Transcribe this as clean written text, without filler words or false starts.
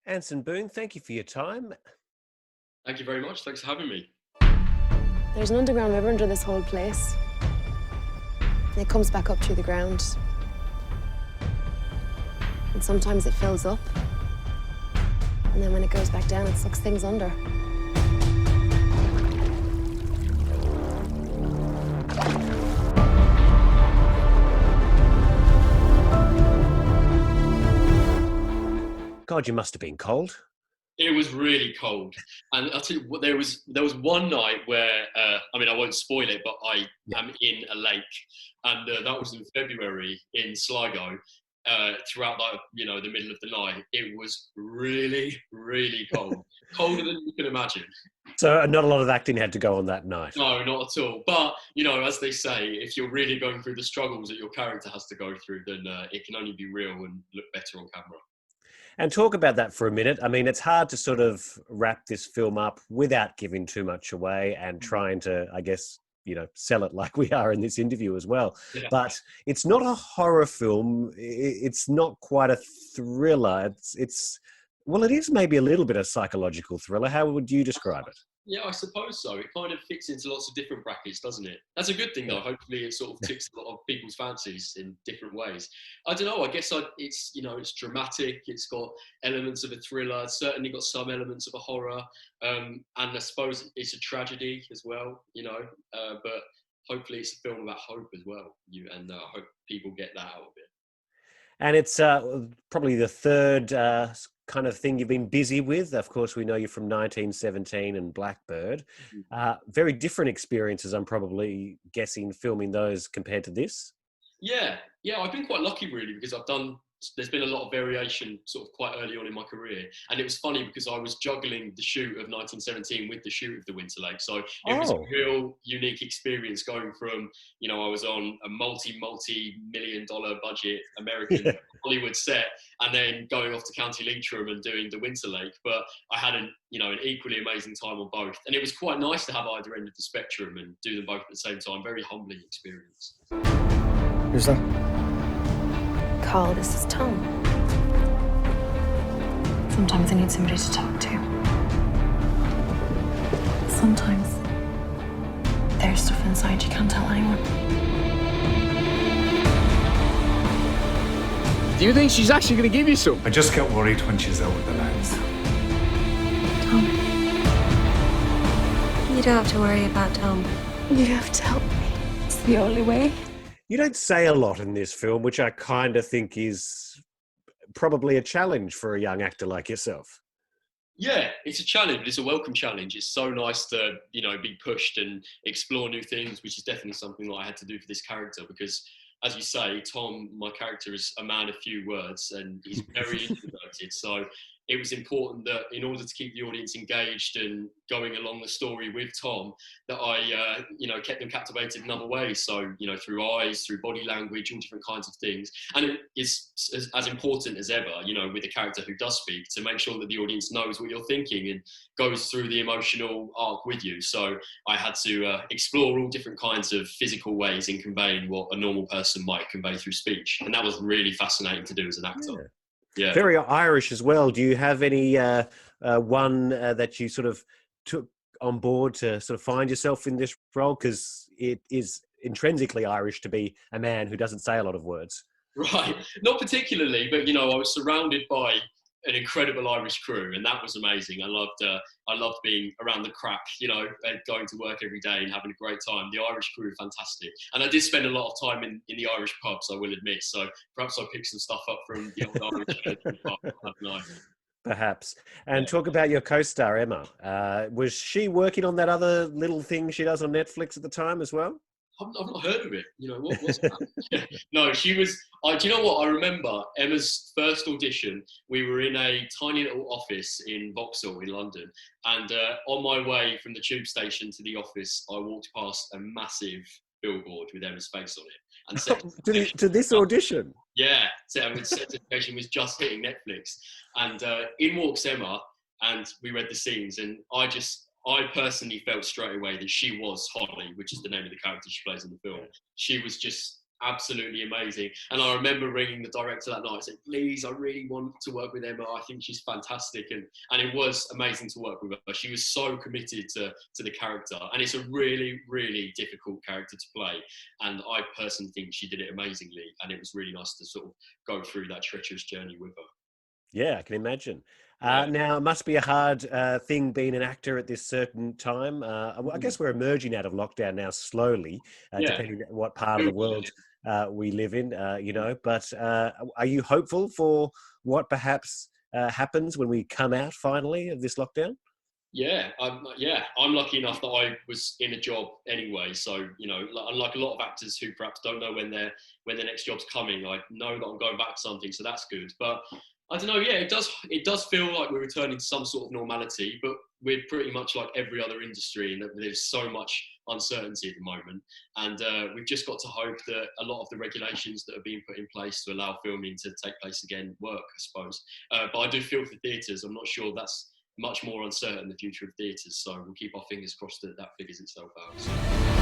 Anson Boon, thank you for your time. Thank you very much. Thanks for having me. There's an underground river under this whole place. It comes back up through the ground. And sometimes it fills up. And then when it goes back down, it sucks things under. God, you must have been cold. It was really cold, and I'll tell you what. There was one night where I won't spoil it, but I am in a lake, and that was in February in Sligo. Throughout the middle of the night, it was really, really cold, colder than you can imagine. So not a lot of acting had to go on that night. No, not at all. But as they say, if you're really going through the struggles that your character has to go through, then it can only be real and look better on camera. And talk about that for a minute. I mean, it's hard to sort of wrap this film up without giving too much away and trying to, I guess, sell it like we are in this interview as well. Yeah. But it's not a horror film. It's not quite a thriller. Well, it is maybe a little bit of psychological thriller. How would you describe it? Yeah, I suppose so. It kind of fits into lots of different brackets, doesn't it? That's a good thing, though. Hopefully, it sort of ticks a lot of people's fancies in different ways. I don't know. I guess it's dramatic. It's got elements of a thriller. It's certainly got some elements of a horror, and I suppose it's a tragedy as well. But hopefully, it's a film about hope as well. I hope people get that out of it. And it's probably the third kind of thing you've been busy with. Of course, we know you from 1917 and Blackbird. Very different experiences, I'm probably guessing, filming those compared to this. Yeah, I've been quite lucky really because there's been a lot of variation sort of quite early on in my career. And it was funny because I was juggling the shoot of 1917 with the shoot of The Winter Lake. So it was a real unique experience going from, I was on a multi-million-dollar budget American Hollywood set and then going off to County Leitrim and doing The Winter Lake. But I had an equally amazing time on both. And it was quite nice to have either end of the spectrum and do them both at the same time. Very humbling experience. Who's that? Carl, this is Tom. Sometimes I need somebody to talk to. Sometimes there's stuff inside you can't tell anyone. Do you think she's actually going to give you some? I just get worried when she's out with the lads. Tom, you don't have to worry about Tom. you have to help me. It's the only way. You don't say a lot in this film, which I kind of think is probably a challenge for a young actor like yourself. Yeah, it's a challenge, but it's a welcome challenge. It's so nice to, be pushed and explore new things, which is definitely something that I had to do for this character because, as you say, Tom, my character, is a man of few words and he's very introverted. So it was important that in order to keep the audience engaged and going along the story with Tom, that I, kept them captivated in other ways. So, through eyes, through body language, all different kinds of things. And it is as important as ever, with a character who does speak, to make sure that the audience knows what you're thinking and goes through the emotional arc with you. So I had to explore all different kinds of physical ways in conveying what a normal person might convey through speech. And that was really fascinating to do as an actor. Yeah. Very Irish as well. Do you have any one that you sort of took on board to sort of find yourself in this role? Because it is intrinsically Irish to be a man who doesn't say a lot of words. Right. Not particularly, but, I was surrounded by an incredible Irish crew, and that was amazing. I loved being around the crack, going to work every day and having a great time. The Irish crew are fantastic, and I did spend a lot of time in the Irish pubs, I will admit. So perhaps I picked some stuff up from the old Irish pub. I don't know. Perhaps. And talk about your co-star Emma. Was she working on that other little thing she does on Netflix at the time as well? I've not heard of it. What's that? No, she was. Do you know what? I remember Emma's first audition. We were in a tiny little office in Vauxhall in London, and on my way from the tube station to the office, I walked past a massive billboard with Emma's face on it. And said, to this audition? Yeah, certification was just hitting Netflix, and in walks Emma, and we read the scenes, and I personally felt straight away that she was Holly, which is the name of the character she plays in the film. She was just absolutely amazing. And I remember ringing the director that night and saying, please, I really want to work with Emma. I think she's fantastic. And it was amazing to work with her. She was so committed to the character. And it's a really, really difficult character to play. And I personally think she did it amazingly. And it was really nice to sort of go through that treacherous journey with her. Yeah, I can imagine. Yeah. Now, it must be a hard thing being an actor at this certain time. I guess we're emerging out of lockdown now slowly, depending on what part of the world we live in, you know. But are you hopeful for what perhaps happens when we come out finally of this lockdown? Yeah, I'm lucky enough that I was in a job anyway. So, you know, unlike a lot of actors who perhaps don't know when their next job's coming, I know that I'm going back to something, so that's good. But I don't know, yeah, it does feel like we're returning to some sort of normality, but we're pretty much like every other industry, and there's so much uncertainty at the moment. And we've just got to hope that a lot of the regulations that are being put in place to allow filming to take place again work, I suppose. But I do feel for theatres, I'm not sure that's much more uncertain, the future of theatres. So we'll keep our fingers crossed that that figures itself out.